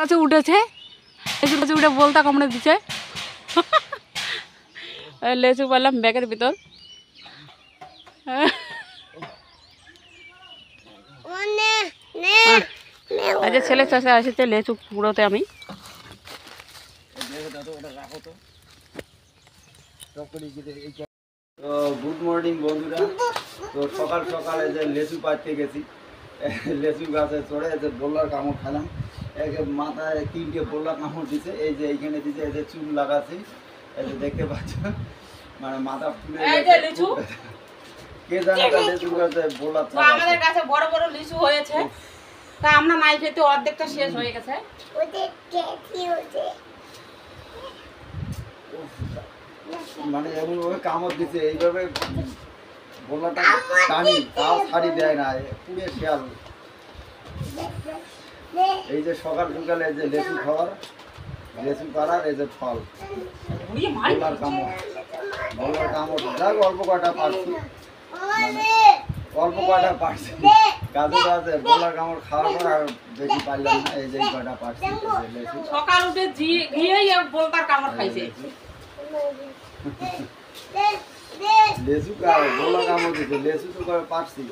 গাছে উঠেছে, লেচু গাছে উঠে বলতা কামড়ে দিচ্ছে। লেচু পারলাম ব্যাগের ভিতর। আচ্ছা ছেলে চাষে আসেছে লেচু কুড়োতে। আমি তো গুড মর্নিং বন্ধুরা। তো সকাল সকালে যে লেচু পাড়তে গেছি, লেচু গাছে চড়ে যে বোল্লার কামড় খেলাম। মাথায় 3টে বোল্লার কামড় দিছে। এই যে এইখানে দিছে, এই যে চুল লাগাচ্ছি, এই যে দেখতে পাচ্ছ, মানে মাথা ফুলে কে জানে লেচু গাছে বোল্লার। আমাদের কাছে বড় বড় লিচু হয়েছে, তা আমরা নাই খেতে অর্ধেকটা শেষ হয়ে গেছে। মানে এমনভাবে কামড় দিচ্ছে, এইভাবে বোল্লাটা টানি তাও ছাড়ি দেয় না, পুড়ে শেয়াল। এই যে সকাল সকালে যে লেচু খাওয়ার, লেচু পাড়ার এই যে ফল, বোল্লার কামড়। বোল্লার কামড় যাক অল্প কয়টা পারছি, অল্প কয়টা পারছি গাছে গাছে। বোল্লার কামড় খাওয়ার পর আর বেশি পারলাম না। এই যে কয়টা পারছি লেচু। সকাল উঠে গিয়েই বোলতার কামড় খাইছে। লেচু বোল্লার কামড় দিচ্ছে, লেচু তো করে পারছি।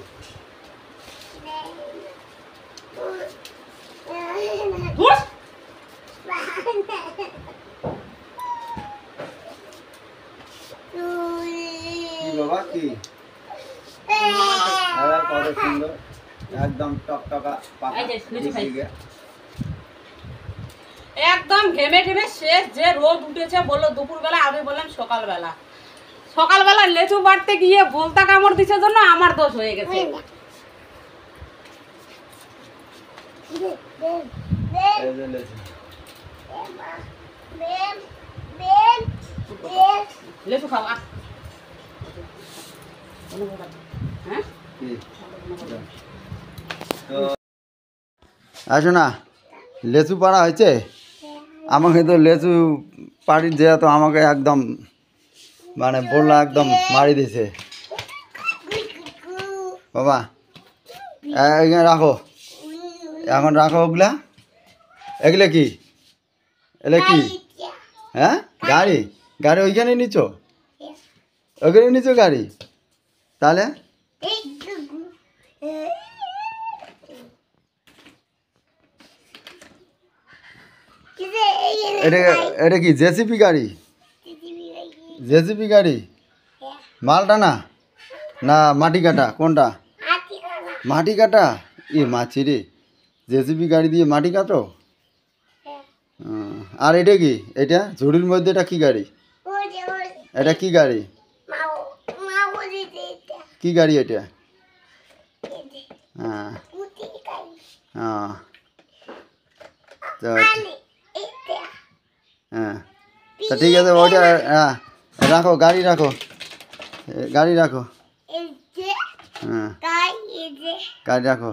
কি বাবা কি কত সুন্দর, একদম টকটকা পাকা। একদম ঘেমে ঘেমে শেষ। যে রোদ উঠেছে বললো দুপুরবেলা, আমি বললাম সকালবেলা। সকালবেলা লেচু বাড়তে গিয়ে বলতা কামড় দিছে জন্য আমার দোষ হয়ে গেছে। লেচু খাওয়া আসো না, লেচু পাড়া হয়েছে। আমাকে তো লেচু পাড়ি দেওয়া তো আমাকে একদম মানে বললা একদম মারি দিছে বাবা। এখানে রাখো, এখন রাখো ওগুলা। এগুলো কি, এগুলো কি? হ্যাঁ গাড়ি, গাড়ি ওইখানে নিচ্ছ, ওইখানে নিচ্ছ গাড়ি। তাহলে এটা এটা কি জেসিপি গাড়ি? জেসিপি গাড়ি মালটা না, না মাটি কাটা? কোনটা মাটি কাটা? ই মাছি রে, জেসিপি গাড়ি দিয়ে মাটি কাটো? আর এটা কি, এটা ঝুড়ির মধ্যে এটা কি গাড়ি? এটা কি গাড়ি? কি গাড়ি এটা? হ্যাঁ হ্যাঁ, হ্যাঁ তা ঠিক আছে। ওইটা হ্যাঁ রাখো, গাড়ি রাখো, গাড়ি রাখো। হ্যাঁ গাড়ি রাখো।